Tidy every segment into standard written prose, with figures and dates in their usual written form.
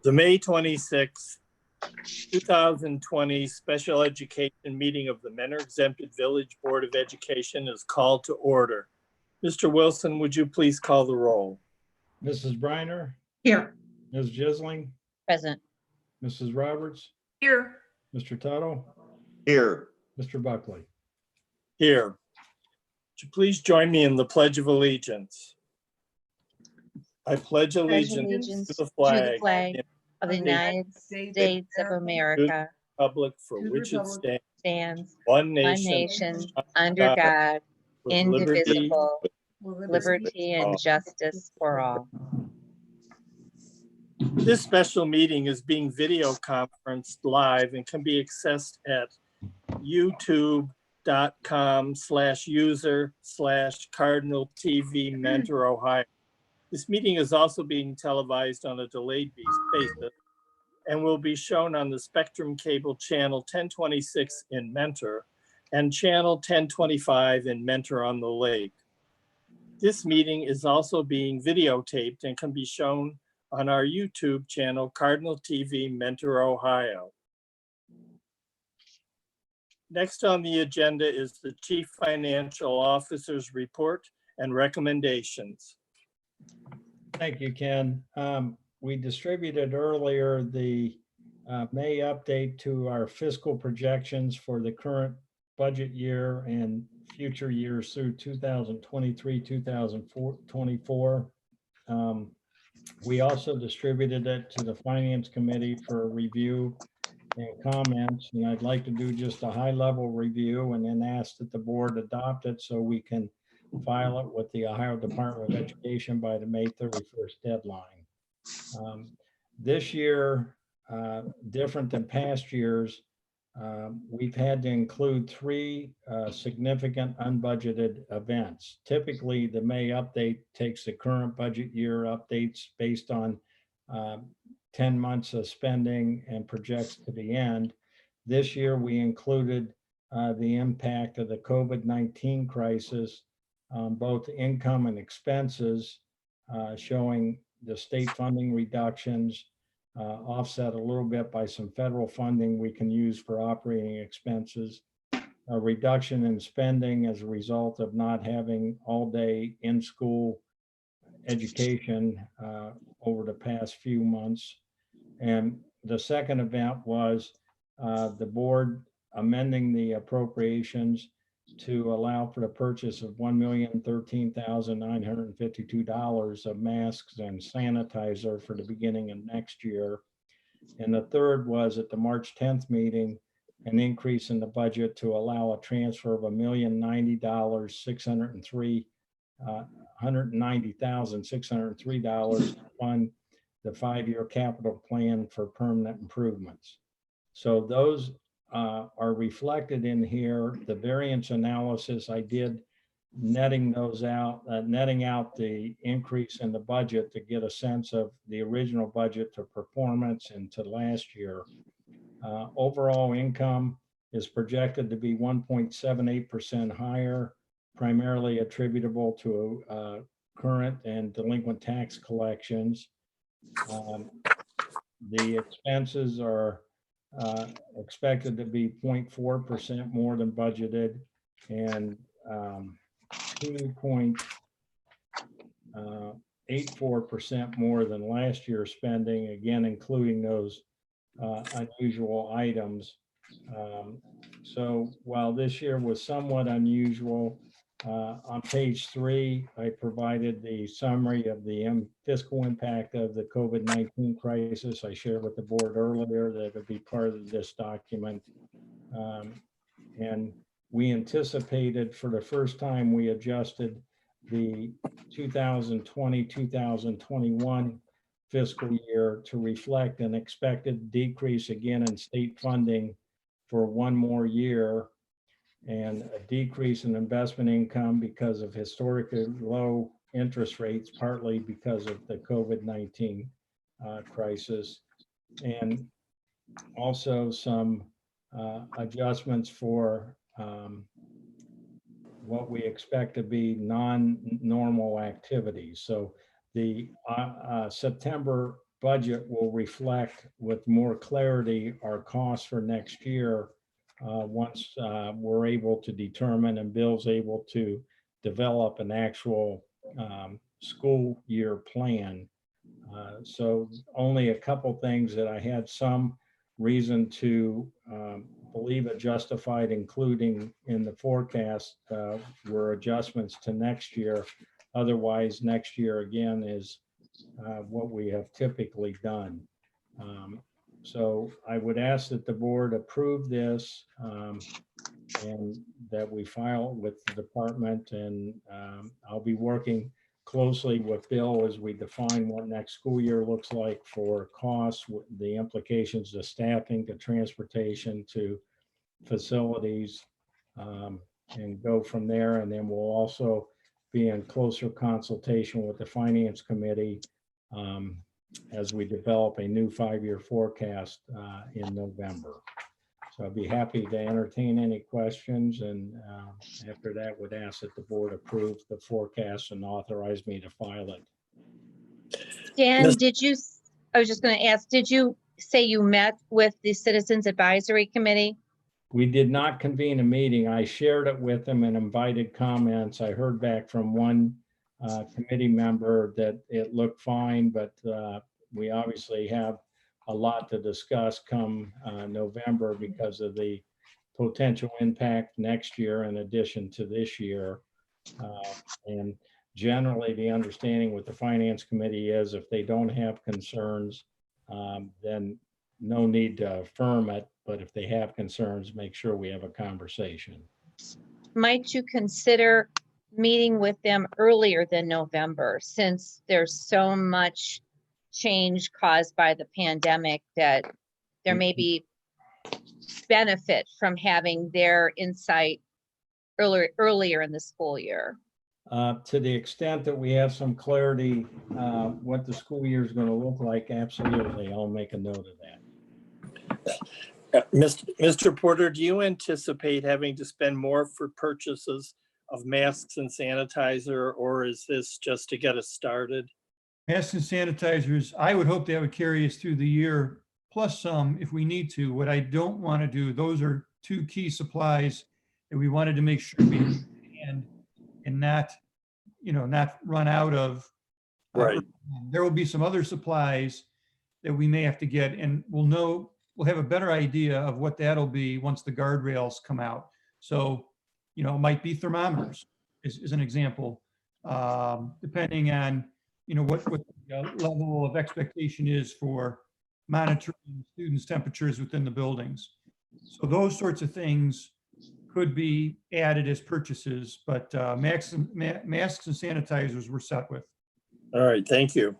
The May 26th, 2020 Special Education Meeting of the Mentor Exempted Village Board of Education is called to order. Mr. Wilson, would you please call the roll? Mrs. Briner, Here. Ms. Jisling, Present. Mrs. Roberts, Here. Mr. Tuttle, Here. Mr. Buckley. Here. Would you please join me in the Pledge of Allegiance? I pledge allegiance to the flag of the United States of America, republic for which it stands one one nation, nation, under God, with liberty. indivisible, liberty and justice for all. This special meeting is being video conferenced live and can be accessed at youtube.com/user/Cardinal TV Mentor Ohio. This meeting is also being televised on a delayed basis and will be shown on the Spectrum Cable Channel 1026 in Mentor and Channel 1025 in Mentor on the Lake. This meeting is also being videotaped and can be shown on our YouTube channel, Cardinal TV Mentor Ohio. Next on the agenda is the Chief Financial Officer's report and recommendations. Thank you, Ken. We distributed earlier the May update to our fiscal projections for the current budget year and future years through 2023, 2024. We also distributed it to the Finance Committee for review and comments, and I'd like to do just a high-level review and then ask that the board adopt it so we can file it with the Ohio Department of Education by the May 31st deadline. This year, different than past years, we've had to include three significant unbudgeted events. Typically, the May update takes the current budget year updates based on 10 months of spending and projects to the end. This year, we included the impact of the COVID-19 crisis on both income and expenses, showing the state funding reductions offset a little bit by some federal funding we can use for operating expenses, a reduction in spending as a result of not having all-day in-school education over the past few months. And the second event was the board amending the appropriations to allow for the purchase of $1,013,952 of masks and sanitizer for the beginning of next year. And the third was at the March 10th meeting, an increase in the budget to allow a transfer of $1,090,603 to fund the 5-year capital plan for permanent improvements. So those are reflected in here. The variance analysis I did netting those out, netting out the increase in the budget to get a sense of the original budget to performance and to last year. Overall income is projected to be 1.78% higher, primarily attributable to current and delinquent tax collections. The expenses are expected to be 0.4% more than budgeted and 2.84% more than last year's spending, again, including those unusual items. So while this year was somewhat unusual, on page 3, I provided the summary of the fiscal impact of the COVID-19 crisis. I shared with the board earlier that it would be part of this document. And we anticipated for the first time, we adjusted the 2020-2021 fiscal year to reflect an expected decrease again in state funding for one more year, and a decrease in investment income because of historically low interest rates, partly because of the COVID-19 crisis, and also some adjustments for what we expect to be non-normal activities. So the September budget will reflect with more clarity our costs for next year once we're able to determine and Bill's able to develop an actual school year plan. So only a couple things that I had some reason to believe it justified including in the forecast were adjustments to next year. Otherwise, next year again is what we have typically done. So I would ask that the board approve this and that we file with the department, and I'll be working closely with Bill as we define what next school year looks like for costs, the implications to staffing, to transportation, to facilities, and go from there. And then we'll also be in closer consultation with the finance committee as we develop a new 5-year forecast in November. So I'd be happy to entertain any questions, and after that would ask that the board approve the forecast and authorize me to file it. Dan, I was just going to ask, did you say you met with the Citizens Advisory Committee? We did not convene a meeting. I shared it with them and invited comments. I heard back from one committee member that it looked fine, but we obviously have a lot to discuss come November because of the potential impact next year in addition to this year. And generally the understanding with the finance committee is if they don't have concerns, then no need to affirm it. But if they have concerns, make sure we have a conversation. Might you consider meeting with them earlier than November, since there's so much change caused by the pandemic that there may be benefit from having their insight earlier in the school year? To the extent that we have some clarity what the school year is going to look like, absolutely, I'll make a note of that. Mr. Porter, do you anticipate having to spend more for purchases of masks and sanitizer, or is this just to get us started? Masks and sanitizers, I would hope that would carry us through the year, plus some if we need to. What I don't want to do, those are two key supplies that we wanted to make sure we had and not, not run out of. Right. There will be some other supplies that we may have to get, and we'll have a better idea of what that'll be once the guardrails come out. So, it might be thermometers is an example, depending on what the level of expectation is for monitoring students' temperatures within the buildings. So those sorts of things could be added as purchases, but masks and sanitizers we're set with. All right, thank you.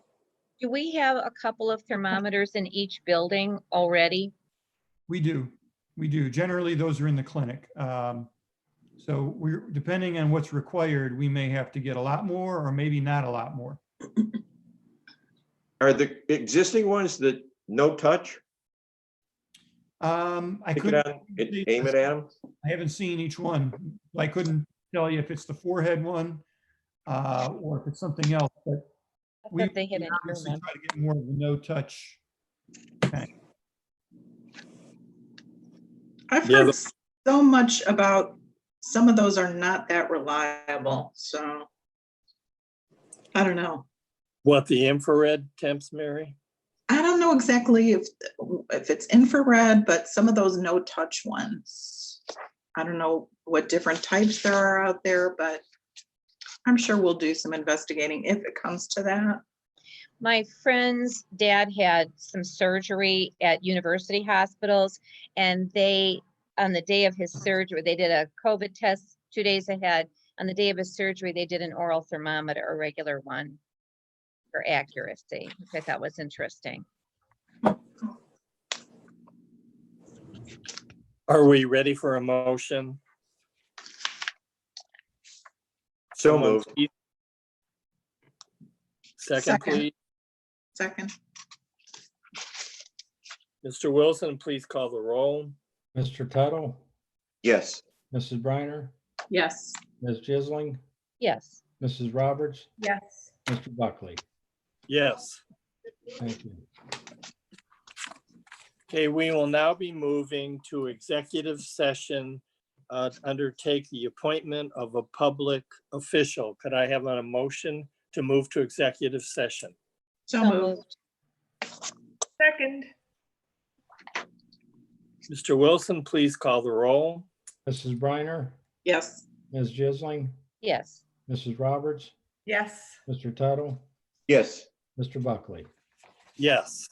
Do we have a couple of thermometers in each building already? We do. Generally, those are in the clinic. So we're depending on what's required, we may have to get a lot more or maybe not a lot more. Are the existing ones that no touch? I Pick it couldn't on, aim it at them? I haven't seen each one. I couldn't tell you if it's the forehead one or if it's something else, but I we thought they had an ear obviously one. try to get more of a no touch. I've Yeah, heard so much about some of those are not that reliable, so I don't know. What, the infrared temps, Mary? I don't know exactly if it's infrared, but some of those no touch ones, I don't know what different types there are out there, but I'm sure we'll do some investigating if it comes to that. My friend's dad had some surgery at university hospitals, and they, on the day of his surgery, they did a COVID test 2 days ahead. On the day of his surgery, they did an oral thermometer, a regular one, for accuracy, which I thought was interesting. Are we ready for a motion? So moved. Second, Second. please. Second, Mr. Wilson, please call the roll. Mr. Tuttle, Yes. Mrs. Briner, yes. Ms. Jisling, Yes. Mrs. Roberts, Yes. Mr. Buckley. Yes. Thank you. Okay, we will now be moving to executive session, undertake the appointment of a public official. Could I have a motion to move to executive session? So So moved. Second, Mr. Wilson, please call the roll. Mrs. Briner, Yes. Ms. Jisling, Yes. Mrs. Roberts, yes. Mr. Tuttle, Yes. Mr. Buckley. Yes.